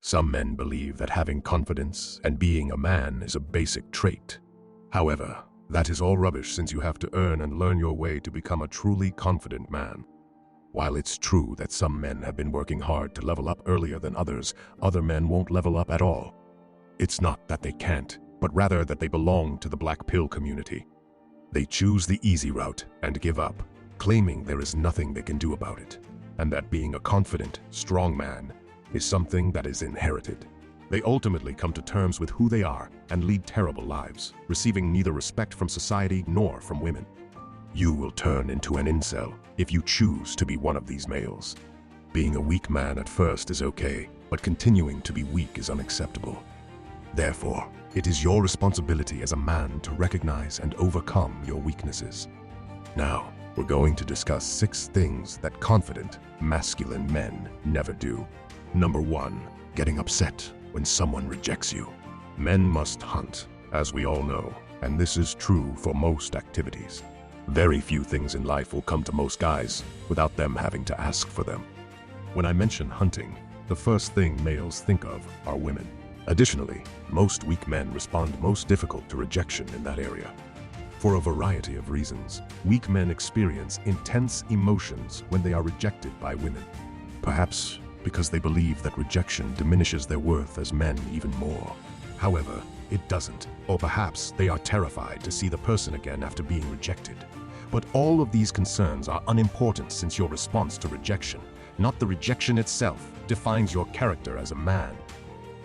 Some men believe that having confidence and being a man is a basic trait. However, that is all rubbish, since you have to earn and learn your way to become a truly confident man. While it's true that some men have been working hard to level up earlier than others, other men won't level up at all. It's not that they can't, but rather that they belong to the black pill community. They choose the easy route and give up, claiming there is nothing they can do about it, and that being a confident, strong man is something that is inherited. They ultimately come to terms with who they are and lead terrible lives, receiving neither respect from society nor from women. You will turn into an incel if you choose to be one of these males. Being a weak man at first is okay, but continuing to be weak is unacceptable. Therefore, it is your responsibility as a man to recognize and overcome your weaknesses. Now, we're going to discuss 6 things that confident, masculine men never do. Number 1, getting upset when someone rejects you. Men must hunt, as we all know, and this is true for most activities. Very few things in life will come to most guys without them having to ask for them. When I mention hunting, the first thing males think of are women. Additionally, most weak men respond most difficult to rejection in that area. For a variety of reasons, weak men experience intense emotions when they are rejected by women. Perhaps because they believe that rejection diminishes their worth as men even more. However, it doesn't, or perhaps they are terrified to see the person again after being rejected. But all of these concerns are unimportant, since your response to rejection, not the rejection itself, defines your character as a man.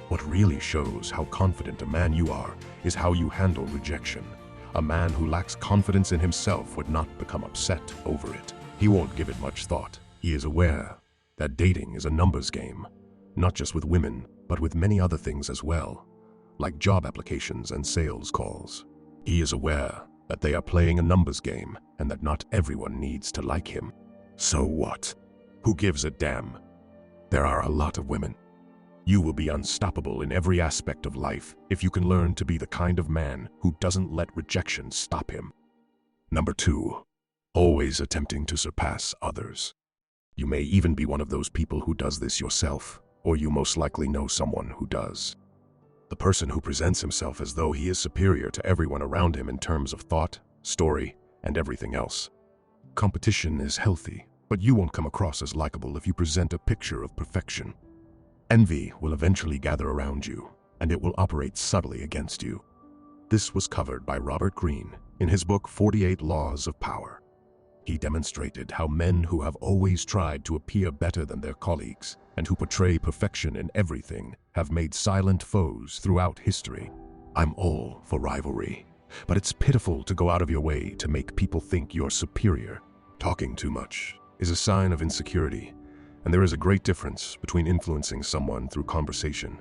What really shows how confident a man you are is how you handle rejection. A man who lacks confidence in himself would not become upset over it. He won't give it much thought. He is aware that dating is a numbers game, not just with women, but with many other things as well, like job applications and sales calls. He is aware that they are playing a numbers game and that not everyone needs to like him. So what? Who gives a damn? There are a lot of women. You will be unstoppable in every aspect of life if you can learn to be the kind of man who doesn't let rejection stop him. Number 2, always attempting to surpass others. You may even be one of those people who does this yourself, or you most likely know someone who does. The person who presents himself as though he is superior to everyone around him in terms of thought, story, and everything else. Competition is healthy, but you won't come across as likable if you present a picture of perfection. Envy will eventually gather around you, and it will operate subtly against you. This was covered by Robert Greene in his book 48 Laws of Power. He demonstrated how men who have always tried to appear better than their colleagues and who portray perfection in everything have made silent foes throughout history. I'm all for rivalry, but it's pitiful to go out of your way to make people think you're superior. Talking too much is a sign of insecurity, and there is a great difference between influencing someone through conversation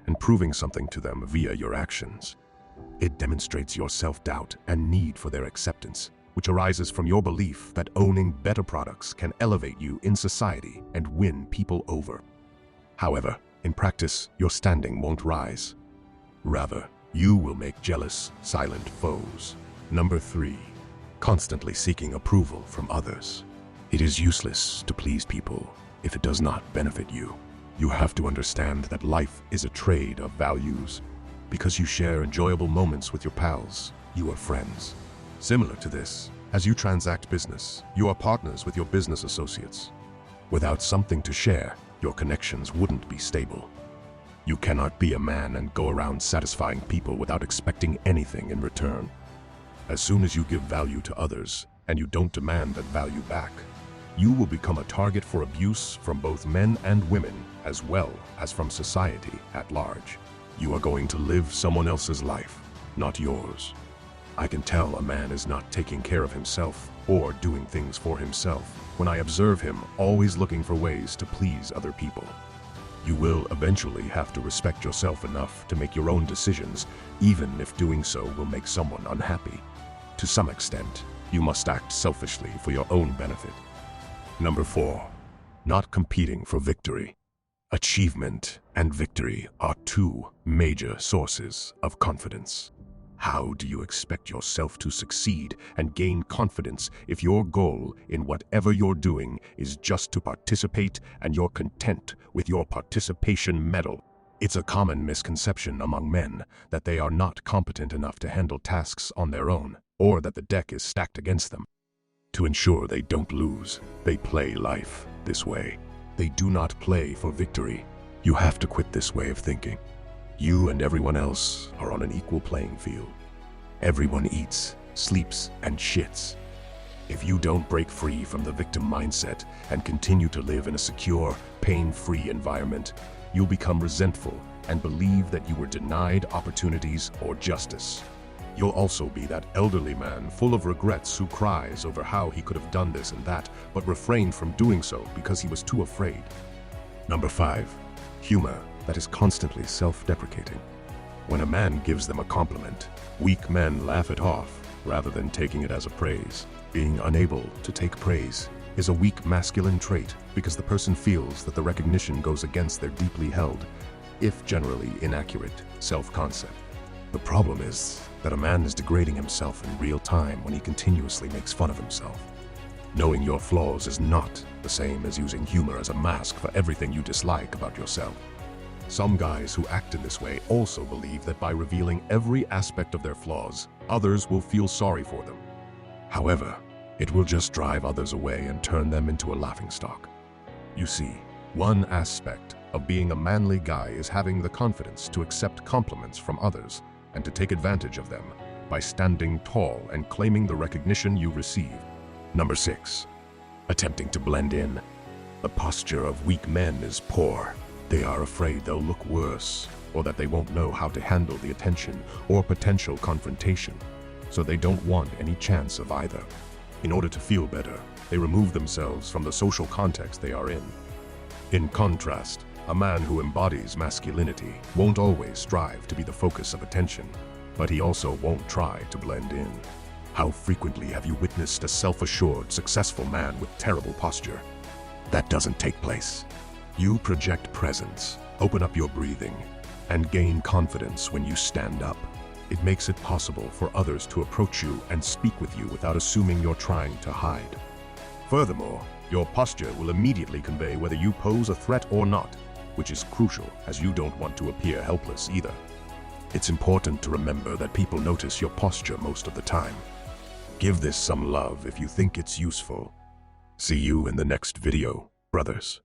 and proving something to them via your actions. It demonstrates your self-doubt and need for their acceptance, which arises from your belief that owning better products can elevate you in society and win people over. However, in practice, your standing won't rise. Rather, you will make jealous, silent foes. Number 3, constantly seeking approval from others. It is useless to please people if it does not benefit you. You have to understand that life is a trade of values. Because you share enjoyable moments with your pals, you are friends. Similar to this, as you transact business, you are partners with your business associates. Without something to share, your connections wouldn't be stable. You cannot be a man and go around satisfying people without expecting anything in return. As soon as you give value to others and you don't demand that value back, you will become a target for abuse from both men and women, as well as from society at large. You are going to live someone else's life, not yours. I can tell a man is not taking care of himself or doing things for himself when I observe him always looking for ways to please other people. You will eventually have to respect yourself enough to make your own decisions, even if doing so will make someone unhappy. To some extent, you must act selfishly for your own benefit. Number 4, not competing for victory. Achievement and victory are 2 major sources of confidence. How do you expect yourself to succeed and gain confidence if your goal in whatever you're doing is just to participate and you're content with your participation medal? It's a common misconception among men that they are not competent enough to handle tasks on their own, or that the deck is stacked against them. To ensure they don't lose, they play life this way. They do not play for victory. You have to quit this way of thinking. You and everyone else are on an equal playing field. Everyone eats, sleeps, and shits. If you don't break free from the victim mindset and continue to live in a secure, pain-free environment, you'll become resentful and believe that you were denied opportunities or justice. You'll also be that elderly man full of regrets who cries over how he could have done this and that, but refrained from doing so because he was too afraid. Number 5. Humor that is constantly self-deprecating. When a man gives them a compliment, weak men laugh it off rather than taking it as a praise. Being unable to take praise is a weak masculine trait because the person feels that the recognition goes against their deeply held, if generally inaccurate, self-concept. The problem is that a man is degrading himself in real time when he continuously makes fun of himself. Knowing your flaws is not the same as using humor as a mask for everything you dislike about yourself. Some guys who act in this way also believe that by revealing every aspect of their flaws, others will feel sorry for them. However, it will just drive others away and turn them into a laughingstock. You see, one aspect of being a manly guy is having the confidence to accept compliments from others and to take advantage of them by standing tall and claiming the recognition you receive. Number 6. Attempting to blend in. The posture of weak men is poor. They are afraid they'll look worse, or that they won't know how to handle the attention or potential confrontation, so they don't want any chance of either. In order to feel better, they remove themselves from the social context they are in. In contrast, a man who embodies masculinity won't always strive to be the focus of attention, but he also won't try to blend in. How frequently have you witnessed a self-assured, successful man with terrible posture? That doesn't take place. You project presence, open up your breathing, and gain confidence when you stand up. It makes it possible for others to approach you and speak with you without assuming you're trying to hide. Furthermore, your posture will immediately convey whether you pose a threat or not, which is crucial as you don't want to appear helpless either. It's important to remember that people notice your posture most of the time. Give this some love if you think it's useful. See you in the next video, brothers.